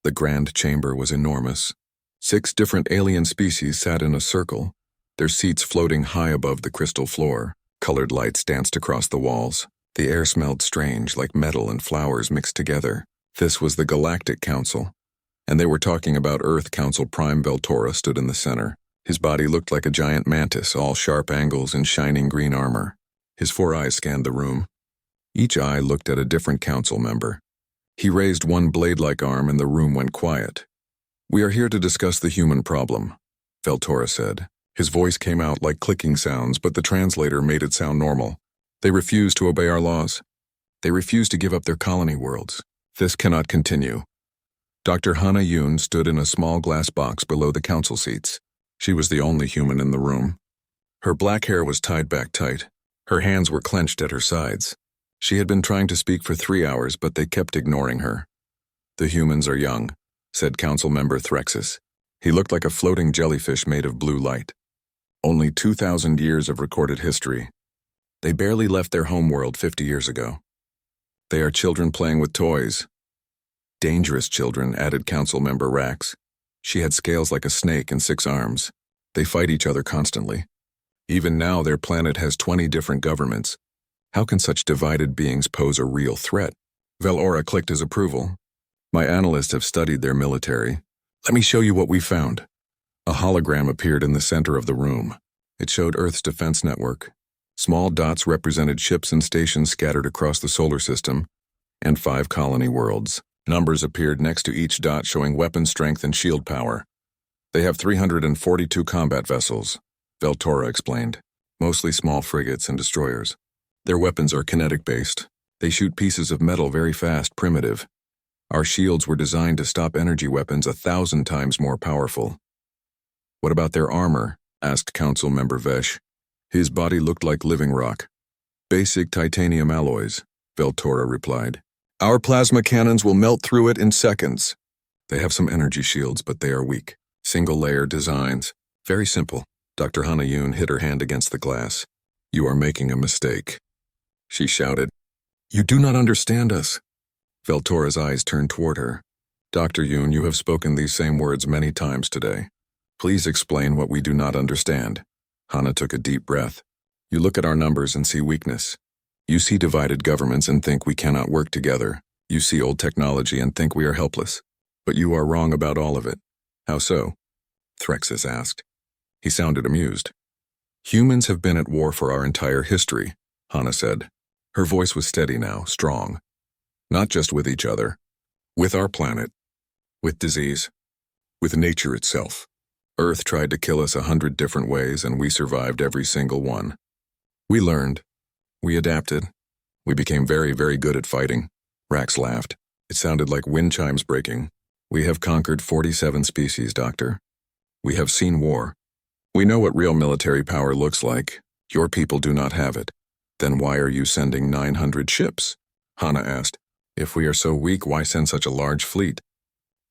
The grand chamber was enormous. 6 different alien species sat in a circle, their seats floating high above the crystal floor. Colored lights danced across the walls. The air smelled strange, like metal and flowers mixed together. This was the Galactic Council, and they were talking about Earth. Council Prime Veltora stood in the center. His body looked like a giant mantis, all sharp angles and shining green armor. His 4 eyes scanned the room. Each eye looked at a different council member. He raised one blade-like arm and the room went quiet. "We are here to discuss the human problem," Veltora said. His voice came out like clicking sounds, but the translator made it sound normal. "They refuse to obey our laws. They refuse to give up their colony worlds. This cannot continue." Dr. Hana Yoon stood in a small glass box below the council seats. She was the only human in the room. Her black hair was tied back tight. Her hands were clenched at her sides. She had been trying to speak for 3 hours, but they kept ignoring her. "The humans are young," said Council Member Threxus. He looked like a floating jellyfish made of blue light. "Only 2,000 years of recorded history. They barely left their homeworld 50 years ago. They are children playing with toys." "Dangerous children," added Council Member Rax. She had scales like a snake and 6 arms. "They fight each other constantly. Even now their planet has 20 different governments. How can such divided beings pose a real threat?" Velora clicked his approval. "My analysts have studied their military. Let me show you what we found." A hologram appeared in the center of the room. It showed Earth's defense network. Small dots represented ships and stations scattered across the solar system, and 5 colony worlds. Numbers appeared next to each dot showing weapon strength and shield power. "They have 342 combat vessels," Veltora explained, "mostly small frigates and destroyers. Their weapons are kinetic-based. They shoot pieces of metal very fast, primitive. Our shields were designed to stop energy weapons 1,000 times more powerful." "What about their armor?" asked Council Member Vesh. His body looked like living rock. "Basic titanium alloys," Veltora replied. "Our plasma cannons will melt through it in seconds." "They have some energy shields, but they are weak. Single-layer designs. Very simple." Dr. Hana Yoon hit her hand against the glass. "You are making a mistake," she shouted. "You do not understand us." Veltora's eyes turned toward her. "Dr. Yoon, you have spoken these same words many times today. Please explain what we do not understand." Hana took a deep breath. "You look at our numbers and see weakness. You see divided governments and think we cannot work together. You see old technology and think we are helpless. But you are wrong about all of it." "How so?" Threxus asked. He sounded amused. "Humans have been at war for our entire history," Hana said. Her voice was steady now, strong. "Not just with each other. With our planet. With disease. With nature itself. Earth tried to kill us 100 different ways, and we survived every single one. We learned. We adapted. We became very, very good at fighting." Rax laughed. It sounded like wind chimes breaking. "We have conquered 47 species, Doctor. We have seen war. We know what real military power looks like. Your people do not have it. Then why are you sending 900 ships?" Hana asked. "If we are so weak, why send such a large fleet?"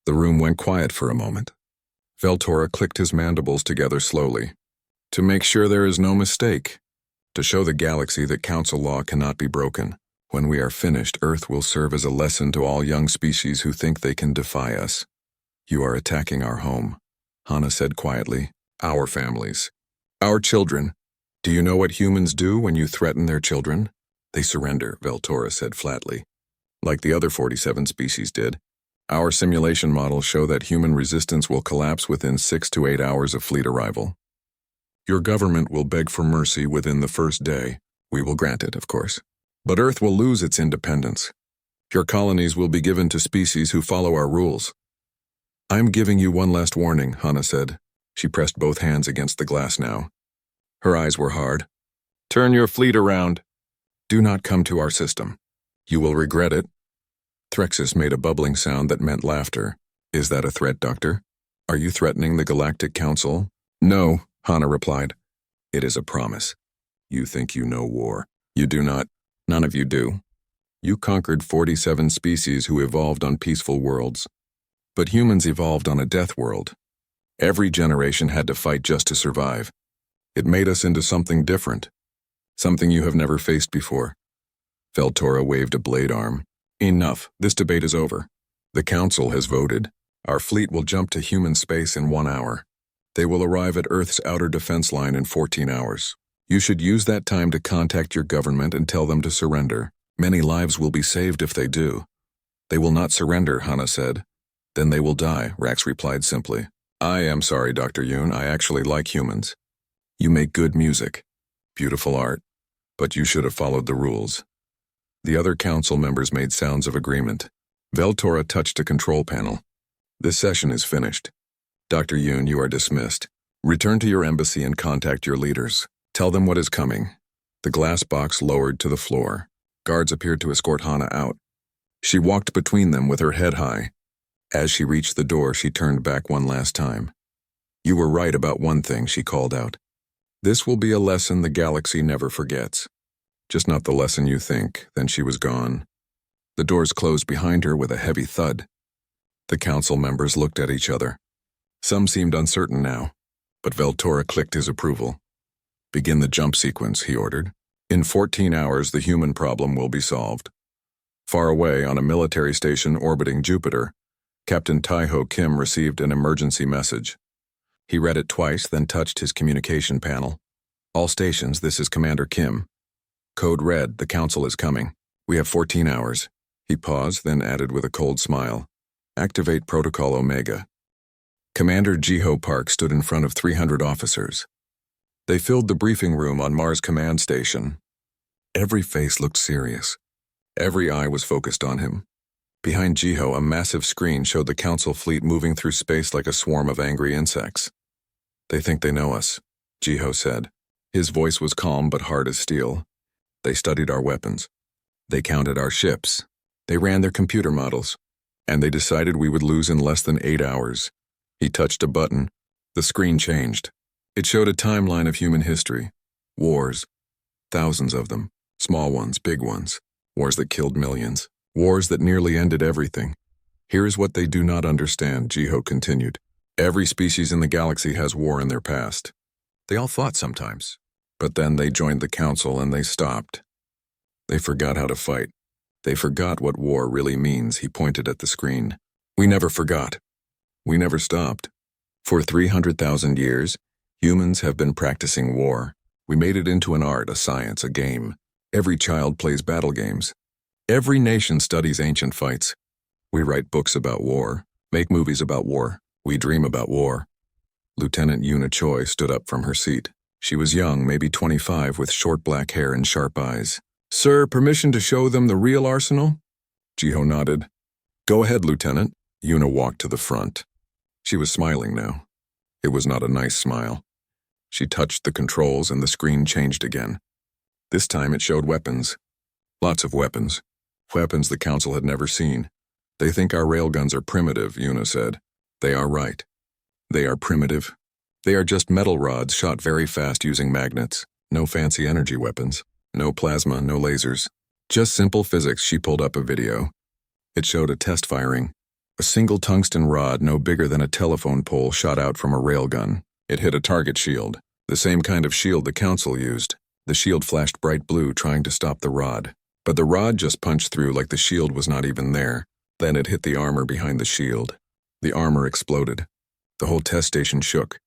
The room went quiet for a moment. Veltora clicked his mandibles together slowly. "To make sure there is no mistake. To show the galaxy that council law cannot be broken. When we are finished, Earth will serve as a lesson to all young species who think they can defy us. You are attacking our home," Hana said quietly. "Our families. Our children. Do you know what humans do when you threaten their children?" "They surrender," Veltora said flatly. "Like the other 47 species did. Our simulation models show that human resistance will collapse within 6 to 8 hours of fleet arrival. Your government will beg for mercy within the first day. We will grant it, of course. But Earth will lose its independence. Your colonies will be given to species who follow our rules." "I am giving you one last warning," Hana said. She pressed both hands against the glass now. Her eyes were hard. "Turn your fleet around. Do not come to our system. You will regret it." Threxus made a bubbling sound that meant laughter. "Is that a threat, Doctor? Are you threatening the Galactic Council?" "No," Hana replied. "It is a promise. You think you know war. You do not. None of you do. You conquered 47 species who evolved on peaceful worlds. But humans evolved on a death world. Every generation had to fight just to survive. It made us into something different. Something you have never faced before." Veltora waved a blade arm. "Enough. This debate is over. The council has voted. Our fleet will jump to human space in 1 hour. They will arrive at Earth's outer defense line in 14 hours. You should use that time to contact your government and tell them to surrender. Many lives will be saved if they do. They will not surrender, Hana said. Then they will die, Rax replied simply. I am sorry, Dr. Yoon, I actually like humans. You make good music, beautiful art, but you should have followed the rules. The other council members made sounds of agreement. Veltora touched a control panel. This session is finished. Dr. Yoon, you are dismissed. Return to your embassy and contact your leaders. Tell them what is coming. The glass box lowered to the floor. Guards appeared to escort Hana out. She walked between them with her head high. As she reached the door, she turned back one last time. You were right about one thing, she called out. This will be a lesson the galaxy never forgets. Just not the lesson you think. Then she was gone. The doors closed behind her with a heavy thud. The council members looked at each other. Some seemed uncertain now, but Veltora clicked his approval. Begin the jump sequence, he ordered. In 14 hours, the human problem will be solved. Far away, on a military station orbiting Jupiter, Captain Taiho Kim received an emergency message. He read it twice, then touched his communication panel. All stations, this is Commander Kim. Code red, the council is coming. We have 14 hours. He paused, then added with a cold smile. Activate Protocol Omega. Commander Jiho Park stood in front of 300 officers. They filled the briefing room on Mars Command Station. Every face looked serious. Every eye was focused on him. Behind Jiho, a massive screen showed the council fleet moving through space like a swarm of angry insects. They think they know us, Jiho said. His voice was calm but hard as steel. They studied our weapons. They counted our ships. They ran their computer models. And they decided we would lose in less than 8 hours. He touched a button. The screen changed. It showed a timeline of human history. Wars. Thousands of them. Small ones, big ones. Wars that killed millions. Wars that nearly ended everything. Here is what they do not understand, Jiho continued. Every species in the galaxy has war in their past. They all fought sometimes. But then they joined the council and they stopped. They forgot how to fight. They forgot what war really means, he pointed at the screen. We never forgot. We never stopped. For 300,000 years, humans have been practicing war. We made it into an art, a science, a game. Every child plays battle games. Every nation studies ancient fights. We write books about war, make movies about war. We dream about war. Lieutenant Yuna Choi stood up from her seat. She was young, maybe 25, with short black hair and sharp eyes. Sir, permission to show them the real arsenal? Jiho nodded. Go ahead, Lieutenant. Yuna walked to the front. She was smiling now. It was not a nice smile. She touched the controls and the screen changed again. This time it showed weapons. Lots of weapons. Weapons the Council had never seen. They think our railguns are primitive, Yuna said. They are right. They are primitive. They are just metal rods shot very fast using magnets. No fancy energy weapons. No plasma, no lasers. Just simple physics. She pulled up a video. It showed a test firing. A single tungsten rod no bigger than a telephone pole shot out from a railgun. It hit a target shield, the same kind of shield the Council used. The shield flashed bright blue, trying to stop the rod. But the rod just punched through like the shield was not even there. Then it hit the armor behind the shield. The armor exploded. The whole test station shook.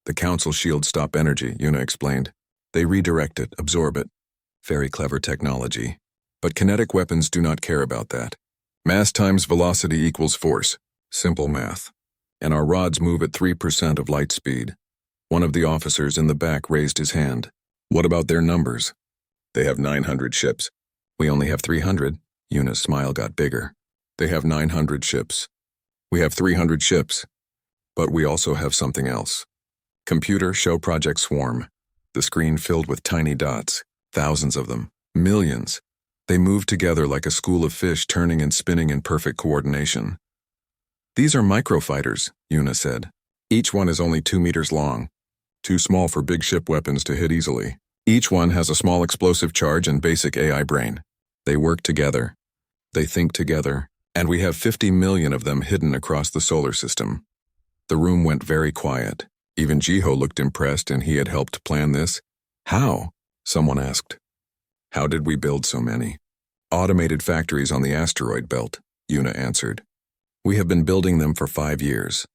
The Council shields stop energy, Yuna explained. They redirect it, absorb it. Very clever technology. But kinetic weapons do not care about that. Mass times velocity equals force. Simple math. And our rods move at 3% of light speed. One of the officers in the back raised his hand. What about their numbers? They have 900 ships. We only have 300. Yuna's smile got bigger. They have 900 ships. We have 300 ships. But we also have something else. Computer, show Project Swarm. The screen filled with tiny dots. Thousands of them. Millions. They moved together like a school of fish turning and spinning in perfect coordination. These are microfighters, Yuna said. Each one is only 2 meters long. Too small for big ship weapons to hit easily. Each one has a small explosive charge and basic AI brain. They work together. They think together. And we have 50 million of them hidden across the solar system. The room went very quiet. Even Jiho looked impressed, and he had helped plan this. How? Someone asked. How did we build so many? Automated factories on the asteroid belt, Yuna answered. We have been building them for 5 years.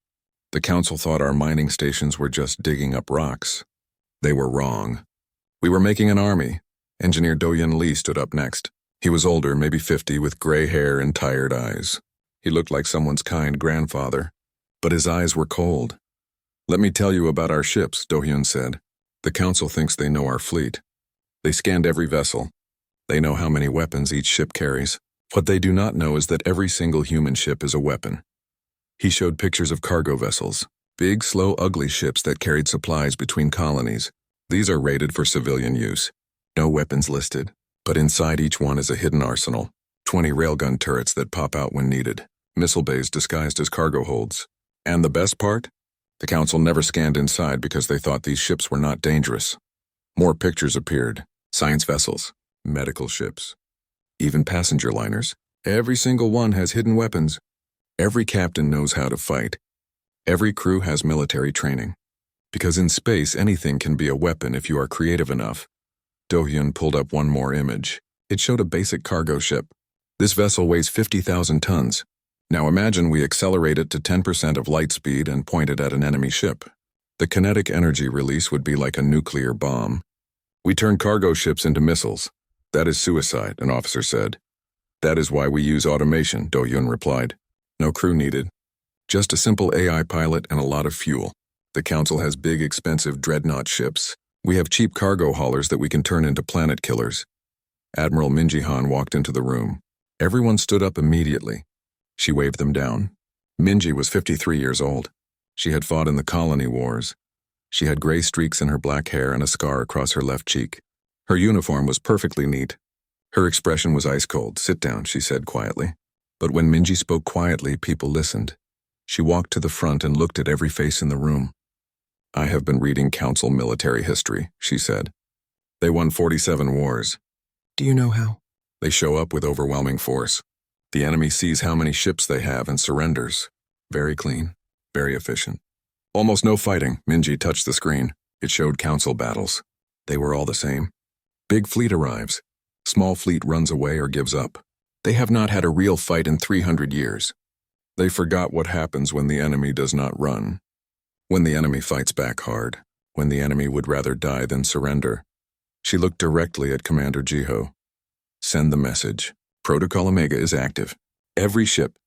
The council thought our mining stations were just digging up rocks. They were wrong. We were making an army. Engineer Do-Yun Lee stood up next. He was older, maybe 50, with gray hair and tired eyes. He looked like someone's kind grandfather, but his eyes were cold. Let me tell you about our ships, Do-Hyun said. The council thinks they know our fleet. They scanned every vessel. They know how many weapons each ship carries. What they do not know is that every single human ship is a weapon. He showed pictures of cargo vessels, big, slow, ugly ships that carried supplies between colonies. These are rated for civilian use. No weapons listed, but inside each one is a hidden arsenal. 20 railgun turrets that pop out when needed. Missile bays disguised as cargo holds. And the best part? The council never scanned inside because they thought these ships were not dangerous. More pictures appeared. Science vessels, medical ships, even passenger liners. Every single one has hidden weapons. Every captain knows how to fight. Every crew has military training. Because in space, anything can be a weapon if you are creative enough. Do-Hyun pulled up one more image. It showed a basic cargo ship. This vessel weighs 50,000 tons. Now imagine we accelerate it to 10% of light speed and point it at an enemy ship. The kinetic energy release would be like a nuclear bomb. We turn cargo ships into missiles. That is suicide, an officer said. That is why we use automation, Do-Hyun replied. No crew needed. Just a simple AI pilot and a lot of fuel. The council has big, expensive dreadnought ships. We have cheap cargo haulers that we can turn into planet killers. Admiral Min Ji-han walked into the room. Everyone stood up immediately. She waved them down. Minji was 53 years old. She had fought in the colony wars. She had gray streaks in her black hair and a scar across her left cheek. Her uniform was perfectly neat. Her expression was ice cold. Sit down, she said quietly. But when Minji spoke quietly, people listened. She walked to the front and looked at every face in the room. I have been reading council military history, she said. They won 47 wars. Do you know how? They show up with overwhelming force. The enemy sees how many ships they have and surrenders. Very clean, very efficient. Almost no fighting. Minji touched the screen. It showed council battles. They were all the same. Big fleet arrives. Small fleet runs away or gives up. They have not had a real fight in 300 years. They forgot what happens when the enemy does not run. When the enemy fights back hard. When the enemy would rather die than surrender. She looked directly at Commander Jiho. Send the message. Protocol Omega is active. Every ship.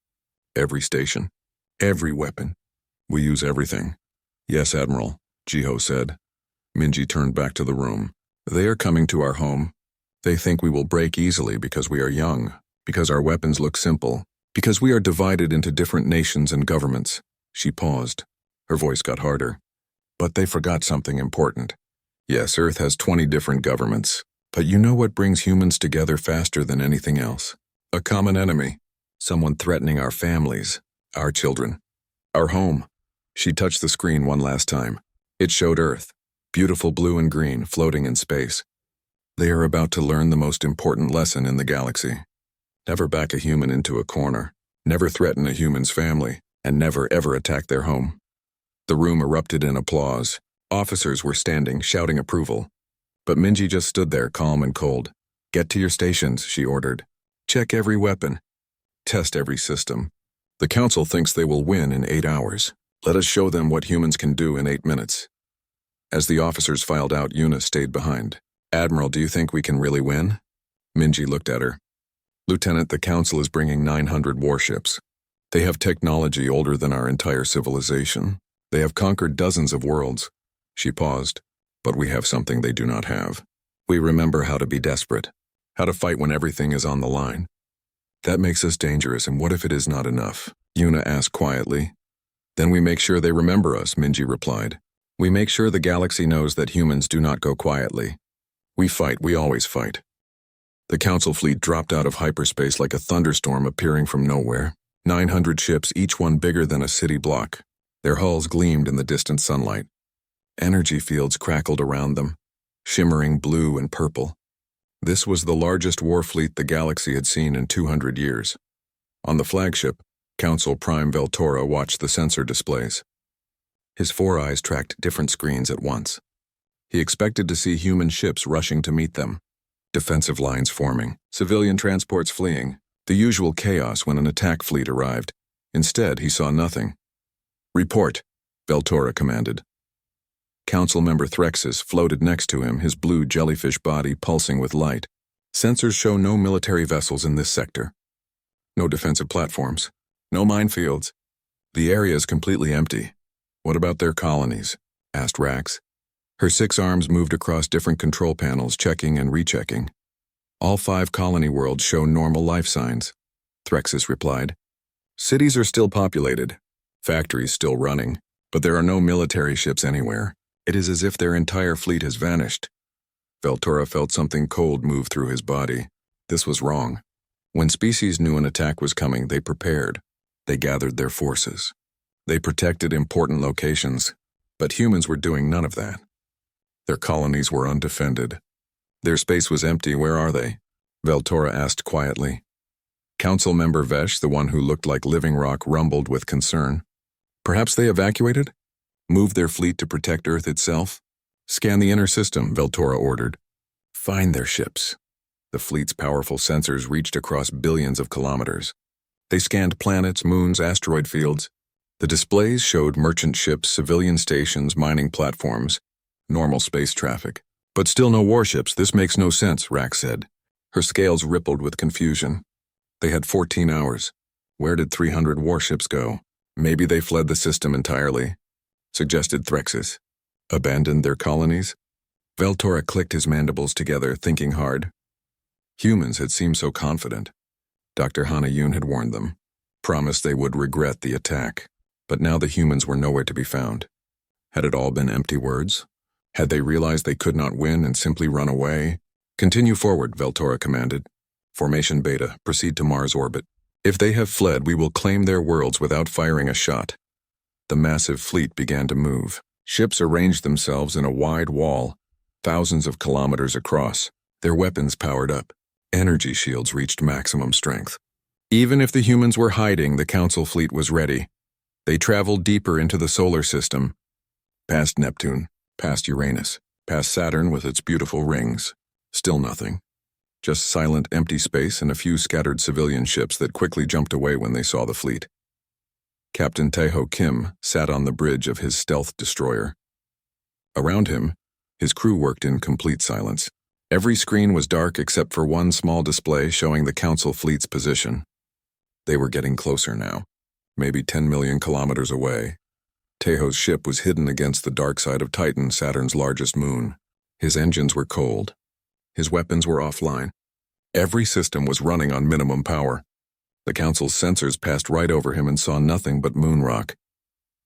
Every station. Every weapon. We use everything. Yes, Admiral, Jiho said. Minji turned back to the room. They are coming to our home. They think we will break easily because we are young, because our weapons look simple, because we are divided into different nations and governments. She paused. Her voice got harder. But they forgot something important. Yes, Earth has 20 different governments, but you know what brings humans together faster than anything else? A common enemy. Someone threatening our families, our children, our home. She touched the screen one last time. It showed Earth, beautiful blue and green, floating in space. They are about to learn the most important lesson in the galaxy. Never back a human into a corner, never threaten a human's family, and never ever attack their home. The room erupted in applause. Officers were standing, shouting approval. But Minji just stood there, calm and cold. Get to your stations, she ordered. Check every weapon. Test every system. The council thinks they will win in 8 hours. Let us show them what humans can do in 8 minutes. As the officers filed out, Yuna stayed behind. Admiral, do you think we can really win? Minji looked at her. Lieutenant, the council is bringing 900 warships. They have technology older than our entire civilization. They have conquered dozens of worlds. She paused. But we have something they do not have. We remember how to be desperate, how to fight when everything is on the line. That makes us dangerous, and what if it is not enough? Yuna asked quietly. Then we make sure they remember us, Minji replied. We make sure the galaxy knows that humans do not go quietly. We fight, we always fight. The council fleet dropped out of hyperspace like a thunderstorm appearing from nowhere. 900 ships, each one bigger than a city block. Their hulls gleamed in the distant sunlight. Energy fields crackled around them, shimmering blue and purple. This was the largest war fleet the galaxy had seen in 200 years. On the flagship, Council Prime Veltora watched the sensor displays. His 4 eyes tracked different screens at once. He expected to see human ships rushing to meet them, defensive lines forming, civilian transports fleeing, the usual chaos when an attack fleet arrived. Instead, he saw nothing. "Report," Veltora commanded. Council member Threxus floated next to him, his blue jellyfish body pulsing with light. "Sensors show no military vessels in this sector. No defensive platforms. No minefields. The area is completely empty." "What about their colonies?" asked Rax. Her 6 arms moved across different control panels, checking and rechecking. "All 5 colony worlds show normal life signs," Threxus replied. "Cities are still populated. Factories still running. But there are no military ships anywhere. It is as if their entire fleet has vanished." Veltora felt something cold move through his body. This was wrong. When species knew an attack was coming, they prepared. They gathered their forces. They protected important locations. But humans were doing none of that. Their colonies were undefended. Their space was empty. "Where are they?" Veltora asked quietly. Council member Vesh, the one who looked like living rock, rumbled with concern. "Perhaps they evacuated? Moved their fleet to protect Earth itself?" "Scan the inner system," Veltora ordered. "Find their ships." The fleet's powerful sensors reached across billions of kilometers. They scanned planets, moons, asteroid fields. The displays showed merchant ships, civilian stations, mining platforms, normal space traffic. "But still no warships. This makes no sense," Rax said. Her scales rippled with confusion. They had 14 hours. Where did 300 warships go? "Maybe they fled the system entirely," suggested Threxus. "Abandoned their colonies?" Veltora clicked his mandibles together, thinking hard. Humans had seemed so confident. Dr. Hanayun had warned them, promised they would regret the attack. But now the humans were nowhere to be found. Had it all been empty words? Had they realized they could not win and simply run away? "Continue forward," Veltora commanded. "Formation Beta, proceed to Mars orbit. If they have fled, we will claim their worlds without firing a shot." The massive fleet began to move. Ships arranged themselves in a wide wall, thousands of kilometers across, their weapons powered up. Energy shields reached maximum strength. Even if the humans were hiding, the Council fleet was ready. They traveled deeper into the solar system, past Neptune, past Uranus, past Saturn with its beautiful rings. Still nothing. Just silent, empty space and a few scattered civilian ships that quickly jumped away when they saw the fleet. Captain Taeho Kim sat on the bridge of his stealth destroyer. Around him, his crew worked in complete silence. Every screen was dark except for one small display showing the Council fleet's position. They were getting closer now, maybe 10 million kilometers away. Taeho's ship was hidden against the dark side of Titan, Saturn's largest moon. His engines were cold. His weapons were offline. Every system was running on minimum power. The Council's sensors passed right over him and saw nothing but moon rock.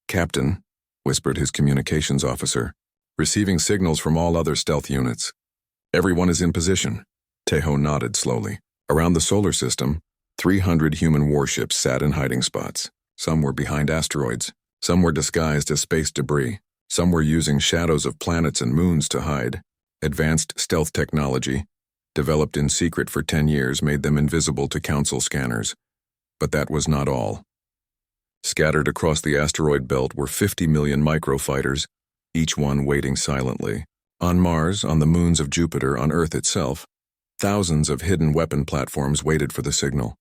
"Captain," whispered his communications officer, "receiving signals from all other stealth units. Everyone is in position." Taeho nodded slowly. Around the solar system, 300 human warships sat in hiding spots. Some were behind asteroids. Some were disguised as space debris. Some were using shadows of planets and moons to hide. Advanced stealth technology, developed in secret for 10 years, made them invisible to Council scanners. But that was not all. Scattered across the asteroid belt were 50 million microfighters, each one waiting silently. On Mars, on the moons of Jupiter, on Earth itself, thousands of hidden weapon platforms waited for the signal.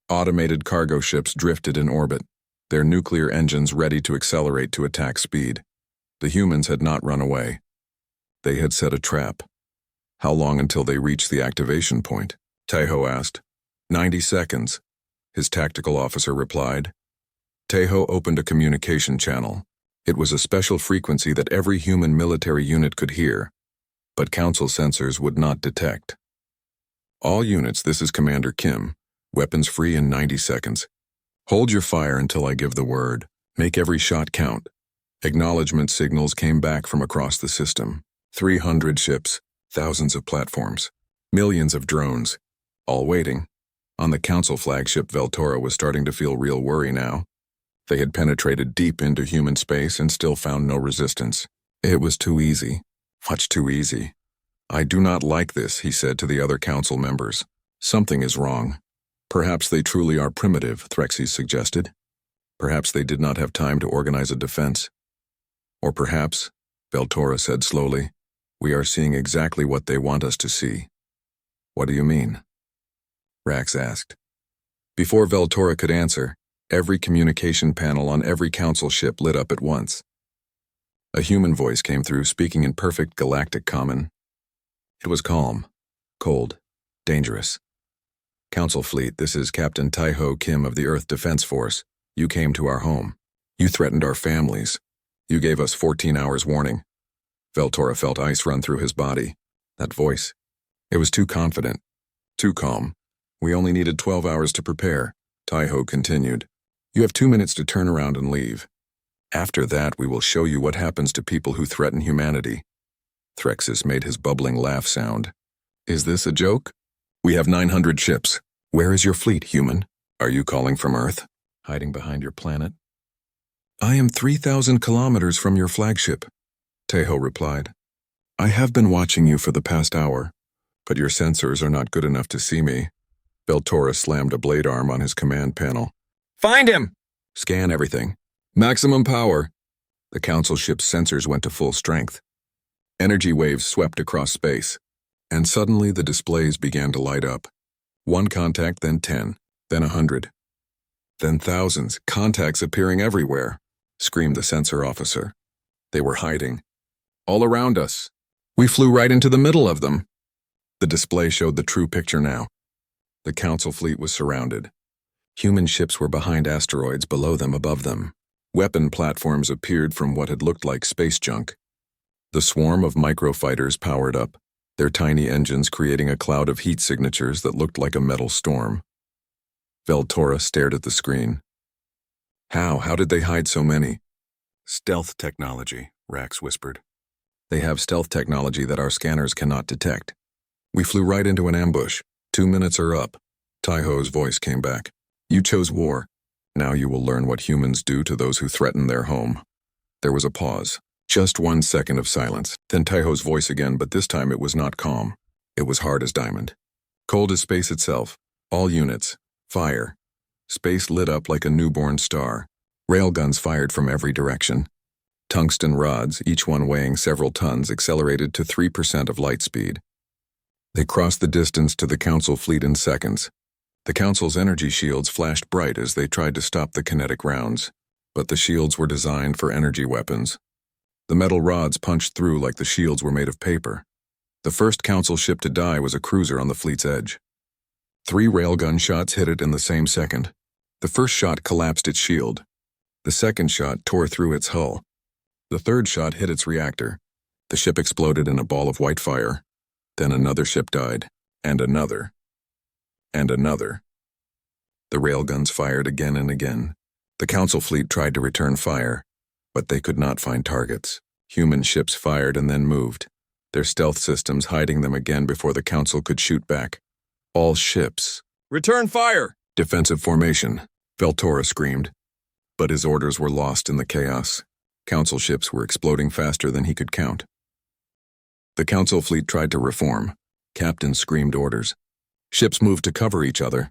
Automated cargo ships drifted in orbit, their nuclear engines ready to accelerate to attack speed. The humans had not run away. They had set a trap. "How long until they reach the activation point?" Taeho asked. 90 seconds, his tactical officer replied. Taeho opened a communication channel. It was a special frequency that every human military unit could hear, but Council sensors would not detect. "All units, this is Commander Kim. Weapons free in 90 seconds. Hold your fire until I give the word. Make every shot count." Acknowledgement signals came back from across the system. 300 ships, thousands of platforms, millions of drones, all waiting. On the Council flagship, Veltora was starting to feel real worry now. They had penetrated deep into human space and still found no resistance. It was too easy. Much too easy. "I do not like this," he said to the other Council members. "Something is wrong." "Perhaps they truly are primitive," Threxes suggested. "Perhaps they did not have time to organize a defense. Or perhaps," Veltora said slowly, "we are seeing exactly what they want us to see." "What do you mean?" Rax asked. Before Veltora could answer, Every communication panel on every council ship lit up at once. A human voice came through, speaking in perfect galactic common. It was calm, cold, dangerous. Council Fleet, this is Captain Tai-Ho Kim of the Earth Defense Force. You came to our home. You threatened our families. You gave us 14 hours warning. Veltora felt ice run through his body. That voice. It was too confident. Too calm. We only needed 12 hours to prepare, Tai-Ho continued. You have 2 minutes to turn around and leave. After that, we will show you what happens to people who threaten humanity. Threxus made his bubbling laugh sound. Is this a joke? We have 900 ships. Where is your fleet, human? Are you calling from Earth? Hiding behind your planet? I am 3,000 kilometers from your flagship, Tai-Ho replied. I have been watching you for the past hour, but your sensors are not good enough to see me. Veltora slammed a blade arm on his command panel. Find him! Scan everything. Maximum power. The council ship's sensors went to full strength. Energy waves swept across space, and suddenly the displays began to light up. 1 contact, then 10, then 100. Then thousands, contacts appearing everywhere, screamed the sensor officer. They were hiding. All around us. We flew right into the middle of them. The display showed the true picture now. The council fleet was surrounded. Human ships were behind asteroids, below them, above them. Weapon platforms appeared from what had looked like space junk. The swarm of microfighters powered up, their tiny engines creating a cloud of heat signatures that looked like a metal storm. Veltora stared at the screen. How did they hide so many? Stealth technology, Rax whispered. They have stealth technology that our scanners cannot detect. We flew right into an ambush. 2 minutes are up. Tai-Ho's voice came back. You chose war. Now you will learn what humans do to those who threaten their home. There was a pause. Just 1 second of silence. Then Tai-Ho's voice again, but this time it was not calm. It was hard as diamond. Cold as space itself. All units. Fire. Space lit up like a newborn star. Railguns fired from every direction. Tungsten rods, each one weighing several tons, accelerated to 3% of light speed. They crossed the distance to the council fleet in seconds. The council's energy shields flashed bright as they tried to stop the kinetic rounds, but the shields were designed for energy weapons. The metal rods punched through like the shields were made of paper. The first council ship to die was a cruiser on the fleet's edge. 3 railgun shots hit it in the same second. The first shot collapsed its shield. The second shot tore through its hull. The third shot hit its reactor. The ship exploded in a ball of white fire. Then another ship died, and another, and another. The railguns fired again and again. The council fleet tried to return fire, but they could not find targets. Human ships fired and then moved, their stealth systems hiding them again before the council could shoot back. All ships. Return fire! Defensive formation, Veltora screamed. But his orders were lost in the chaos. Council ships were exploding faster than he could count. The council fleet tried to reform. Captains screamed orders. Ships moved to cover each other.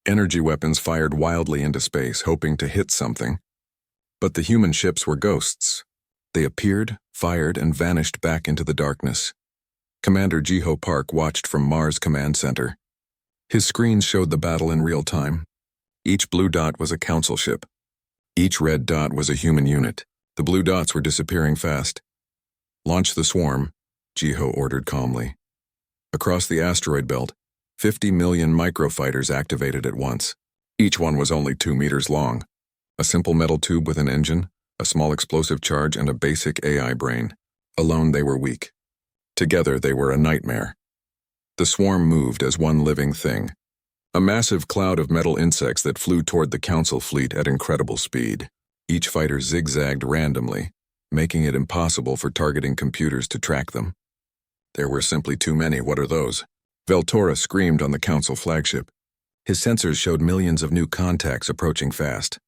Energy weapons fired wildly into space, hoping to hit something. But the human ships were ghosts. They appeared, fired, and vanished back into the darkness. Commander Jiho Park watched from Mars Command Center. His screens showed the battle in real time. Each blue dot was a council ship. Each red dot was a human unit. The blue dots were disappearing fast. Launch the swarm, Jiho ordered calmly. Across the asteroid belt, 50 million microfighters activated at once. Each one was only 2 meters long. A simple metal tube with an engine, a small explosive charge, and a basic AI brain. Alone they were weak. Together they were a nightmare. The swarm moved as one living thing. A massive cloud of metal insects that flew toward the council fleet at incredible speed. Each fighter zigzagged randomly, making it impossible for targeting computers to track them. There were simply too many. What are those? Veltora screamed on the council flagship. His sensors showed millions of new contacts approaching fast.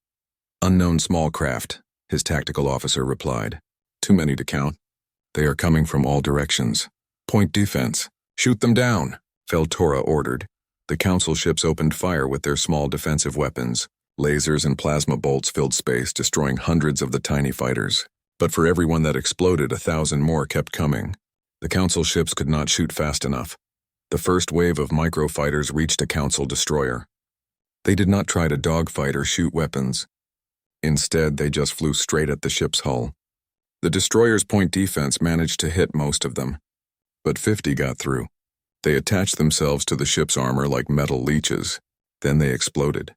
Unknown small craft, his tactical officer replied. Too many to count. They are coming from all directions. Point defense. Shoot them down, Veltora ordered. The council ships opened fire with their small defensive weapons. Lasers and plasma bolts filled space, destroying hundreds of the tiny fighters. But for every one that exploded, 1,000 more kept coming. The council ships could not shoot fast enough. The first wave of microfighters reached a council destroyer. They did not try to dogfight or shoot weapons. Instead, they just flew straight at the ship's hull. The destroyer's point defense managed to hit most of them, but 50 got through. They attached themselves to the ship's armor like metal leeches. Then they exploded.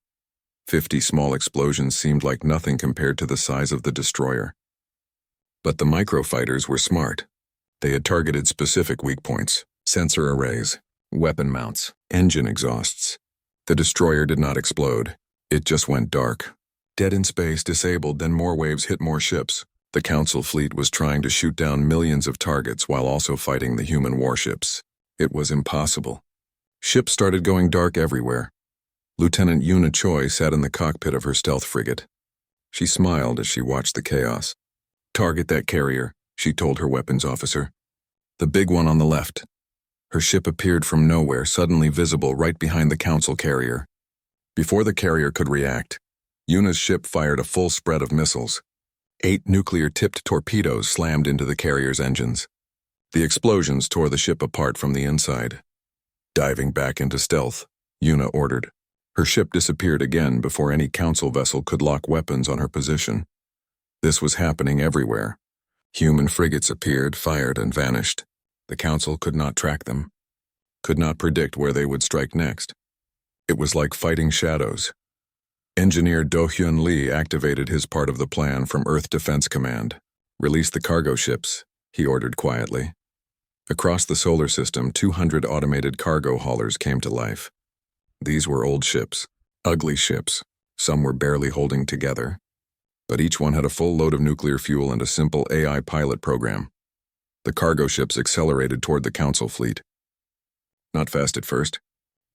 50 small explosions seemed like nothing compared to the size of the destroyer. But the microfighters were smart. They had targeted specific weak points: sensor arrays, weapon mounts, engine exhausts. The destroyer did not explode. It just went dark. Dead in space, disabled, then more waves hit more ships. The Council fleet was trying to shoot down millions of targets while also fighting the human warships. It was impossible. Ships started going dark everywhere. Lieutenant Yuna Choi sat in the cockpit of her stealth frigate. She smiled as she watched the chaos. "Target that carrier," she told her weapons officer. "The big one on the left." Her ship appeared from nowhere, suddenly visible right behind the Council carrier. Before the carrier could react, Yuna's ship fired a full spread of missiles. 8 nuclear-tipped torpedoes slammed into the carrier's engines. The explosions tore the ship apart from the inside. Diving back into stealth, Yuna ordered. Her ship disappeared again before any Council vessel could lock weapons on her position. This was happening everywhere. Human frigates appeared, fired, and vanished. The Council could not track them, could not predict where they would strike next. It was like fighting shadows. Engineer Do-Hyun Lee activated his part of the plan from Earth Defense Command. "Release the cargo ships," he ordered quietly. Across the solar system, 200 automated cargo haulers came to life. These were old ships, ugly ships. Some were barely holding together. But each one had a full load of nuclear fuel and a simple AI pilot program. The cargo ships accelerated toward the Council fleet. Not fast at first,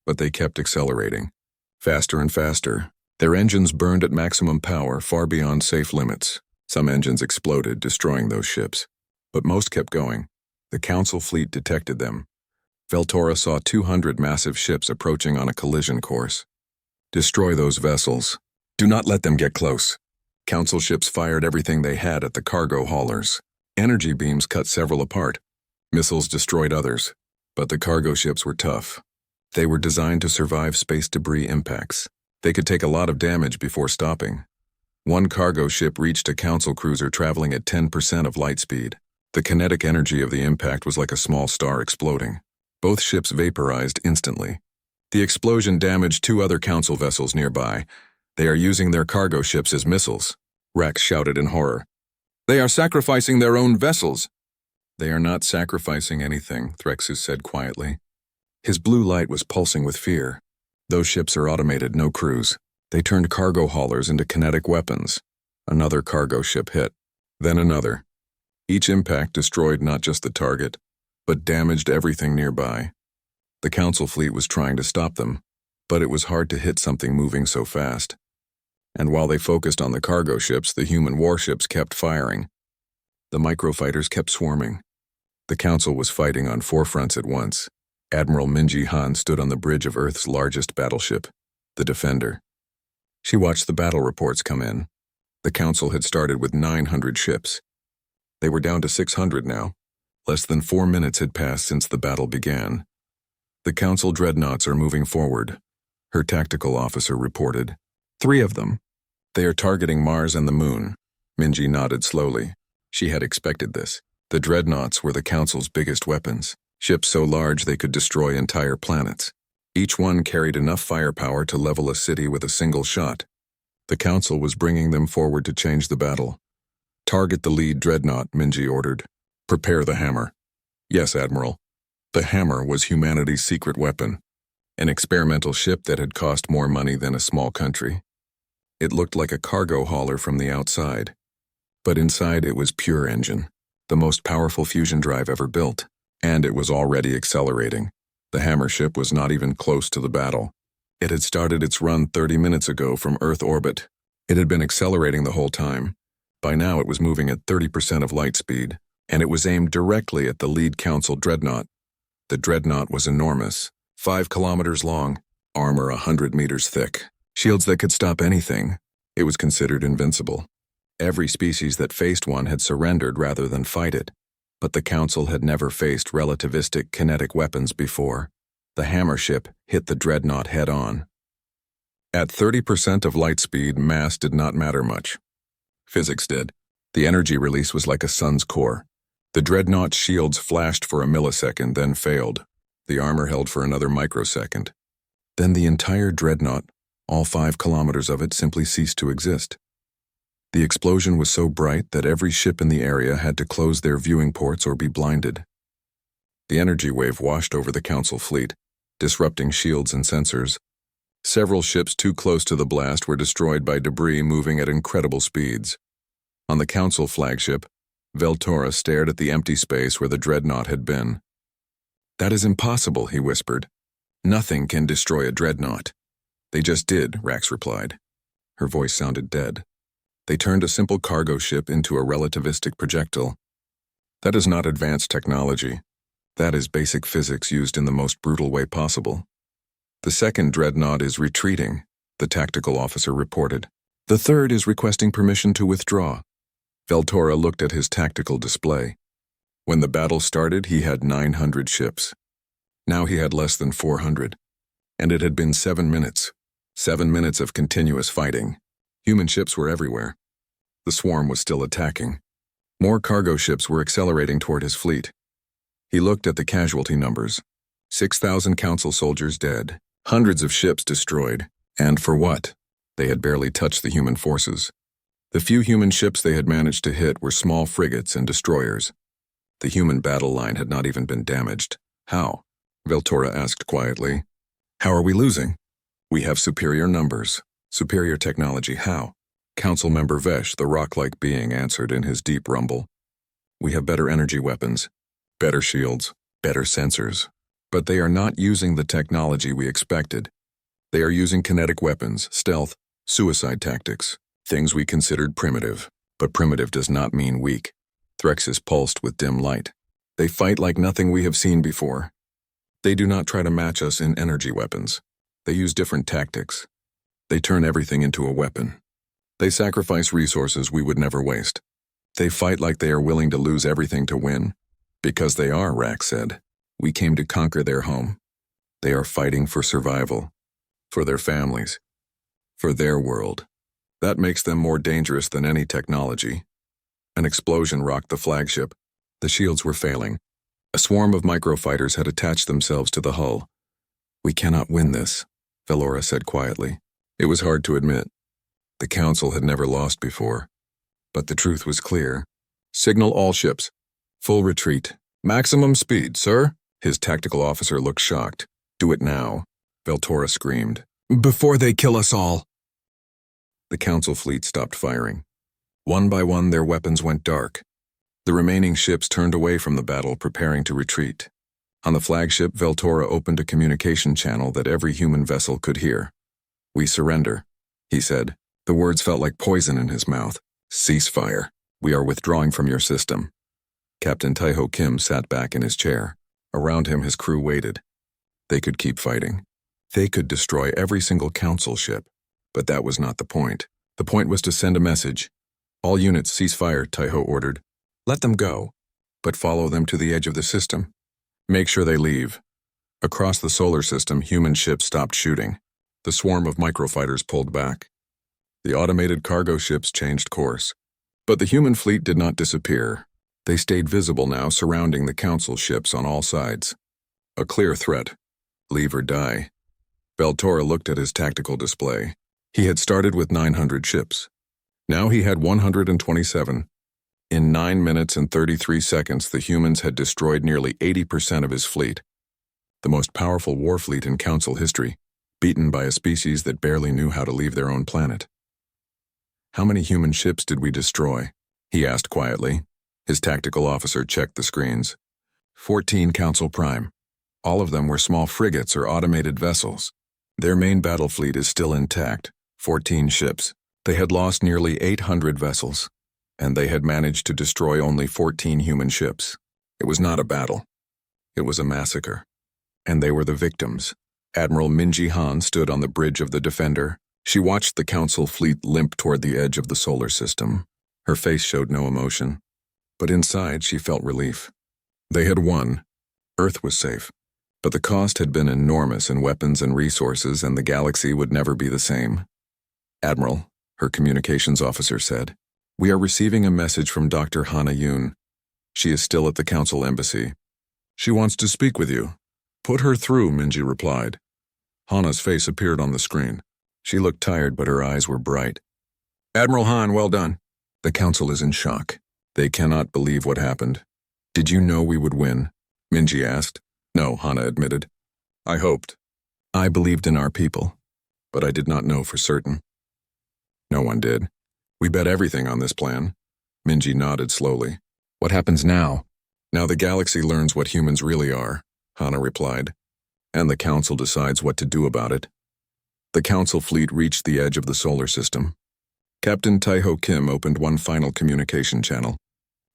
but they kept accelerating. Faster and faster. Their engines burned at maximum power, far beyond safe limits. Some engines exploded, destroying those ships. But most kept going. The Council fleet detected them. Veltora saw 200 massive ships approaching on a collision course. "Destroy those vessels. Do not let them get close." Council ships fired everything they had at the cargo haulers. Energy beams cut several apart. Missiles destroyed others. But the cargo ships were tough. They were designed to survive space debris impacts. They could take a lot of damage before stopping. One cargo ship reached a Council cruiser traveling at 10% of light speed. The kinetic energy of the impact was like a small star exploding. Both ships vaporized instantly. The explosion damaged 2 other Council vessels nearby. "They are using their cargo ships as missiles," Rex shouted in horror. "They are sacrificing their own vessels." "They are not sacrificing anything," Threxus said quietly. His blue light was pulsing with fear. "Those ships are automated, no crews. They turned cargo haulers into kinetic weapons." Another cargo ship hit, then another. Each impact destroyed not just the target, but damaged everything nearby. The Council fleet was trying to stop them, but it was hard to hit something moving so fast. And while they focused on the cargo ships, the human warships kept firing. The microfighters kept swarming. The Council was fighting on 4 fronts at once. Admiral Minji Han stood on the bridge of Earth's largest battleship, the Defender. She watched the battle reports come in. The Council had started with 900 ships. They were down to 600 now. Less than 4 minutes had passed since the battle began. "The Council dreadnoughts are moving forward," her tactical officer reported. 3 of them. "They are targeting Mars and the Moon." Minji nodded slowly. She had expected this. The dreadnoughts were the Council's biggest weapons. Ships so large they could destroy entire planets. Each one carried enough firepower to level a city with a single shot. The Council was bringing them forward to change the battle. "Target the lead dreadnought," Minji ordered. "Prepare the hammer." "Yes, Admiral." The hammer was humanity's secret weapon, an experimental ship that had cost more money than a small country. It looked like a cargo hauler from the outside, but inside it was pure engine, the most powerful fusion drive ever built. And it was already accelerating. The hammer ship was not even close to the battle. It had started its run 30 minutes ago from Earth orbit. It had been accelerating the whole time. By now it was moving at 30% of light speed, and it was aimed directly at the lead Council dreadnought. The dreadnought was enormous, 5 kilometers long, armor 100 meters thick, shields that could stop anything. It was considered invincible. Every species that faced one had surrendered rather than fight it. But the Council had never faced relativistic kinetic weapons before. The hammer ship hit the dreadnought head-on. At 30% of light speed, mass did not matter much. Physics did. The energy release was like a sun's core. The dreadnought's shields flashed for a millisecond, then failed. The armor held for another microsecond. Then the entire dreadnought, all 5 kilometers of it, simply ceased to exist. The explosion was so bright that every ship in the area had to close their viewing ports or be blinded. The energy wave washed over the Council fleet, disrupting shields and sensors. Several ships too close to the blast were destroyed by debris moving at incredible speeds. On the Council flagship, Veltora stared at the empty space where the dreadnought had been. "That is impossible," he whispered. "Nothing can destroy a dreadnought." "They just did," Rax replied. Her voice sounded dead. "They turned a simple cargo ship into a relativistic projectile. That is not advanced technology. That is basic physics used in the most brutal way possible." "The second dreadnought is retreating," the tactical officer reported. "The third is requesting permission to withdraw." Veltora looked at his tactical display. When the battle started, he had 900 ships. Now he had less than 400. And it had been 7 minutes. 7 minutes of continuous fighting. Human ships were everywhere. The swarm was still attacking. More cargo ships were accelerating toward his fleet. He looked at the casualty numbers. 6,000 Council soldiers dead. Hundreds of ships destroyed. And for what? They had barely touched the human forces. The few human ships they had managed to hit were small frigates and destroyers. The human battle line had not even been damaged. "How?" Veltora asked quietly. "How are we losing?" "We have superior numbers. Superior technology. How?" Council member Vesh, the rock-like being, answered in his deep rumble. "We have better energy weapons, better shields, better sensors. But they are not using the technology we expected. They are using kinetic weapons, stealth, suicide tactics, things we considered primitive. But primitive does not mean weak." Threxus pulsed with dim light. "They fight like nothing we have seen before. They do not try to match us in energy weapons. They use different tactics. They turn everything into a weapon. They sacrifice resources we would never waste. They fight like they are willing to lose everything to win." "Because they are," Rax said. "We came to conquer their home. They are fighting for survival, for their families, for their world. That makes them more dangerous than any technology." An explosion rocked the flagship. The shields were failing. A swarm of microfighters had attached themselves to the hull. "We cannot win this," Velora said quietly. It was hard to admit. The Council had never lost before. But the truth was clear. "Signal all ships. Full retreat. Maximum speed, sir." His tactical officer looked shocked. "Do it now," Veltora screamed. "Before they kill us all." The Council fleet stopped firing. One by one, their weapons went dark. The remaining ships turned away from the battle, preparing to retreat. On the flagship, Veltora opened a communication channel that every human vessel could hear. "We surrender," he said. The words felt like poison in his mouth. "Cease fire. We are withdrawing from your system." Captain Taiho Kim sat back in his chair. Around him, his crew waited. They could keep fighting. They could destroy every single Council ship. But that was not the point. The point was to send a message. "All units cease fire," Taiho ordered. "Let them go, but follow them to the edge of the system. Make sure they leave." Across the solar system, human ships stopped shooting. The swarm of microfighters pulled back. The automated cargo ships changed course. But the human fleet did not disappear. They stayed visible now, surrounding the Council ships on all sides. A clear threat. Leave or die. Veltora looked at his tactical display. He had started with 900 ships. Now he had 127. In 9 minutes and 33 seconds, the humans had destroyed nearly 80% of his fleet. The most powerful war fleet in Council history, beaten by a species that barely knew how to leave their own planet. "How many human ships did we destroy?" he asked quietly. His tactical officer checked the screens. 14 Council Prime. All of them were small frigates or automated vessels. Their main battle fleet is still intact, 14 ships. They had lost nearly 800 vessels, and they had managed to destroy only 14 human ships. It was not a battle. It was a massacre. And they were the victims. Admiral Minji Han stood on the bridge of the Defender. She watched the Council fleet limp toward the edge of the solar system. Her face showed no emotion, but inside she felt relief. They had won. Earth was safe. But the cost had been enormous in weapons and resources, and the galaxy would never be the same. "Admiral," her communications officer said, "we are receiving a message from Dr. Hana Yoon. She is still at the Council Embassy. She wants to speak with you." "Put her through," Minji replied. Hana's face appeared on the screen. She looked tired, but her eyes were bright. "Admiral Han, well done." "The Council is in shock. They cannot believe what happened." "Did you know we would win?" Minji asked. "No," Hana admitted. "I hoped. I believed in our people, but I did not know for certain." "No one did. We bet everything on this plan." Minji nodded slowly. "What happens now?" "Now the galaxy learns what humans really are," Hana replied, "and the Council decides what to do about it." The Council fleet reached the edge of the solar system. Captain Taiho Kim opened one final communication channel.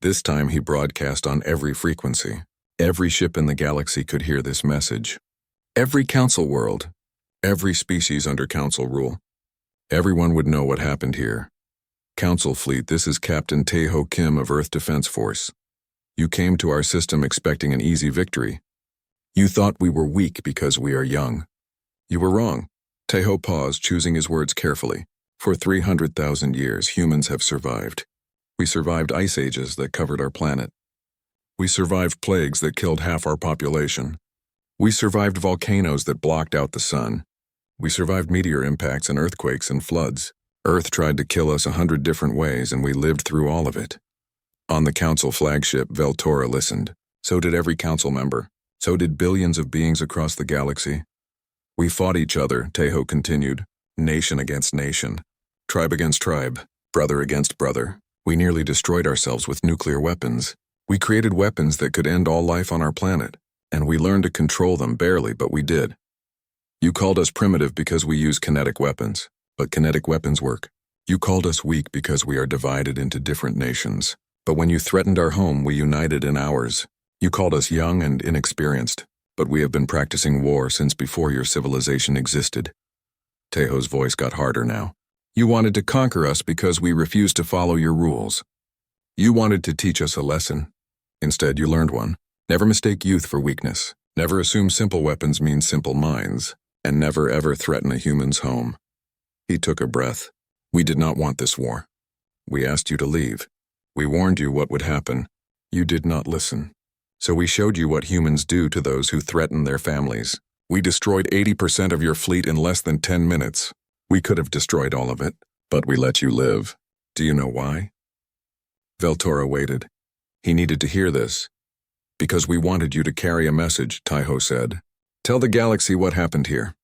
This time he broadcast on every frequency. Every ship in the galaxy could hear this message. Every Council world. Every species under Council rule. Everyone would know what happened here. "Council fleet, this is Captain Taiho Kim of Earth Defense Force. You came to our system expecting an easy victory. You thought we were weak because we are young. You were wrong." Taiho paused, choosing his words carefully. "For 300,000 years, humans have survived. We survived ice ages that covered our planet. We survived plagues that killed half our population. We survived volcanoes that blocked out the sun. We survived meteor impacts and earthquakes and floods. Earth tried to kill us 100 different ways, and we lived through all of it." On the Council flagship, Veltora listened. So did every Council member. So did billions of beings across the galaxy. "We fought each other," Taiho continued. "Nation against nation. Tribe against tribe. Brother against brother. We nearly destroyed ourselves with nuclear weapons. We created weapons that could end all life on our planet, and we learned to control them barely, but we did. You called us primitive because we use kinetic weapons, but kinetic weapons work. You called us weak because we are divided into different nations, but when you threatened our home, we united in ours. You called us young and inexperienced, but we have been practicing war since before your civilization existed." Taiho's voice got harder now. "You wanted to conquer us because we refused to follow your rules. You wanted to teach us a lesson. Instead, you learned one. Never mistake youth for weakness. Never assume simple weapons mean simple minds. And never ever threaten a human's home." He took a breath. "We did not want this war. We asked you to leave. We warned you what would happen. You did not listen. So we showed you what humans do to those who threaten their families. We destroyed 80% of your fleet in less than 10 minutes. We could have destroyed all of it, but we let you live. Do you know why?" Veltora waited. He needed to hear this. "Because we wanted you to carry a message," Taiho said. "Tell the galaxy what happened here.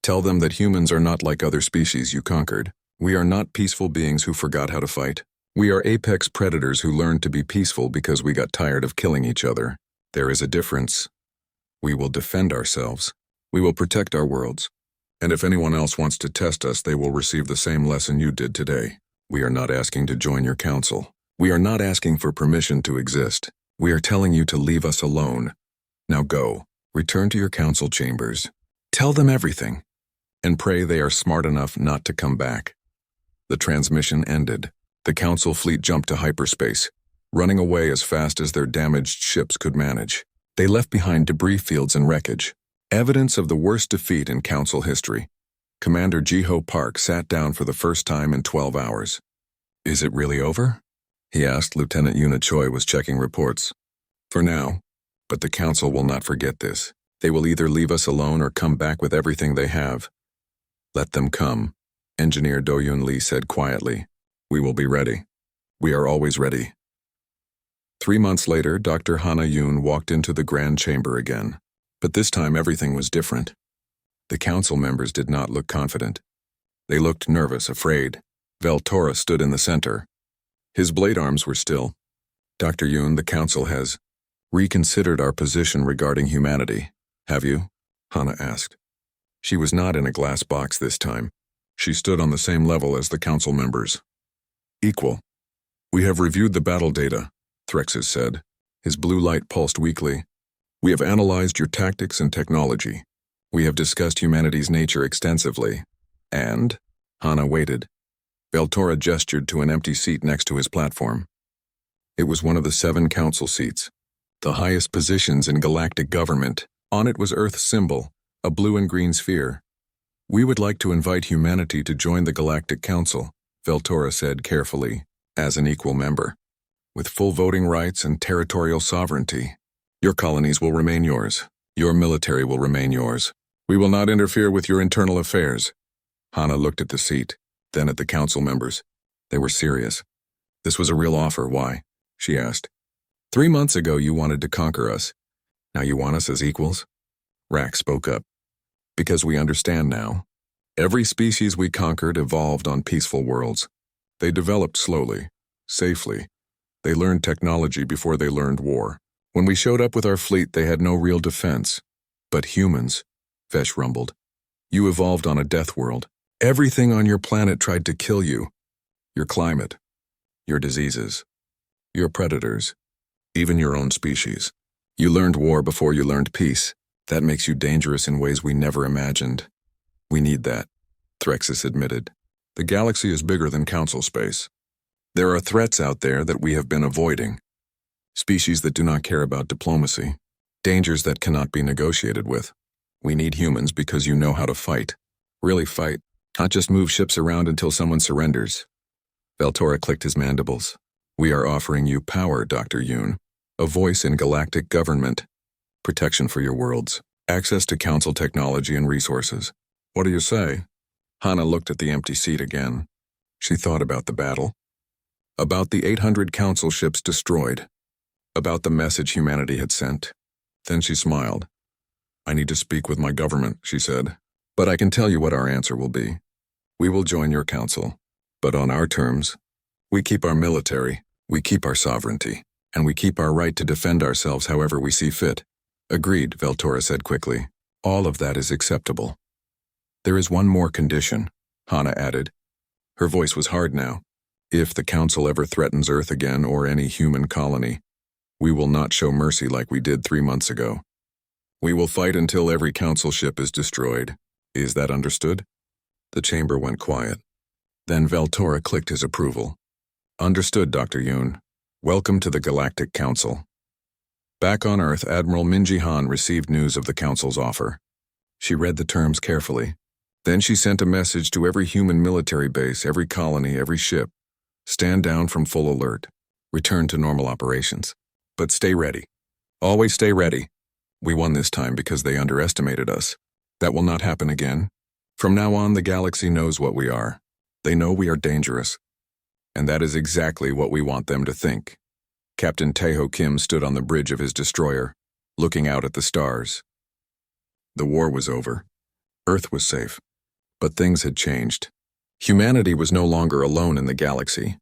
Tell them that humans are not like other species you conquered. We are not peaceful beings who forgot how to fight. We are apex predators who learned to be peaceful because we got tired of killing each other. There is a difference. We will defend ourselves. We will protect our worlds. And if anyone else wants to test us, they will receive the same lesson you did today. We are not asking to join your council. We are not asking for permission to exist. We are telling you to leave us alone. Now go. Return to your council chambers. Tell them everything. And pray they are smart enough not to come back." The transmission ended. The council fleet jumped to hyperspace, running away as fast as their damaged ships could manage. They left behind debris fields and wreckage, evidence of the worst defeat in council history. Commander Jiho Park sat down for the first time in 12 hours. "Is it really over?" he asked. Lieutenant Yuna Choi was checking reports. "For now, but the council will not forget this. They will either leave us alone or come back with everything they have." "Let them come," Engineer Do-Yun Lee said quietly. "We will be ready. We are always ready." 3 months later, Dr. Hana Yoon walked into the Grand Chamber again. But this time everything was different. The council members did not look confident. They looked nervous, afraid. Veltora stood in the center. His blade arms were still. "Dr. Yoon, the council has reconsidered our position regarding humanity. Have you?" Hana asked. She was not in a glass box this time. She stood on the same level as the council members. "Equal. We have reviewed the battle data," Threxus said. His blue light pulsed weakly. "We have analyzed your tactics and technology. We have discussed humanity's nature extensively. And?" Hana waited. Veltora gestured to an empty seat next to his platform. It was one of the 7 council seats, the highest positions in galactic government, On it was Earth's symbol, a blue and green sphere. "We would like to invite humanity to join the Galactic Council," Veltora said carefully, "as an equal member, with full voting rights and territorial sovereignty. Your colonies will remain yours. Your military will remain yours. We will not interfere with your internal affairs." Hana looked at the seat, then at the council members. They were serious. "This was a real offer. Why?" she asked. 3 months ago you wanted to conquer us. Now you want us as equals?" Rack spoke up. "Because we understand now. Every species we conquered evolved on peaceful worlds. They developed slowly, safely. They learned technology before they learned war. When we showed up with our fleet, they had no real defense. But humans," Vesh rumbled, "you evolved on a death world. Everything on your planet tried to kill you. Your climate, your diseases, your predators, even your own species. You learned war before you learned peace. That makes you dangerous in ways we never imagined. We need that," Threxus admitted. "The galaxy is bigger than council space. There are threats out there that we have been avoiding. Species that do not care about diplomacy. Dangers that cannot be negotiated with. We need humans because you know how to fight. Really fight, not just move ships around until someone surrenders." Veltora clicked his mandibles. "We are offering you power, Dr. Yoon. A voice in galactic government. Protection for your worlds. Access to council technology and resources. What do you say?" Hana looked at the empty seat again. She thought about the battle. About the 800 council ships destroyed. About the message humanity had sent. Then she smiled. "I need to speak with my government," she said. "But I can tell you what our answer will be. We will join your council, but on our terms. We keep our military, we keep our sovereignty, and we keep our right to defend ourselves however we see fit." "Agreed," Veltora said quickly. "All of that is acceptable. There is one more condition," Hana added. Her voice was hard now. "If the council ever threatens Earth again or any human colony, we will not show mercy like we did 3 months ago. We will fight until every council ship is destroyed. Is that understood?" The chamber went quiet. Then Veltora clicked his approval. "Understood, Dr. Yoon. Welcome to the Galactic Council." Back on Earth, Admiral Minji Han received news of the Council's offer. She read the terms carefully. Then she sent a message to every human military base, every colony, every ship. "Stand down from full alert. Return to normal operations. But stay ready. Always stay ready. We won this time because they underestimated us. That will not happen again. From now on, the galaxy knows what we are. They know we are dangerous. And that is exactly what we want them to think." Captain Taeho Kim stood on the bridge of his destroyer, looking out at the stars. The war was over. Earth was safe. But things had changed. Humanity was no longer alone in the galaxy.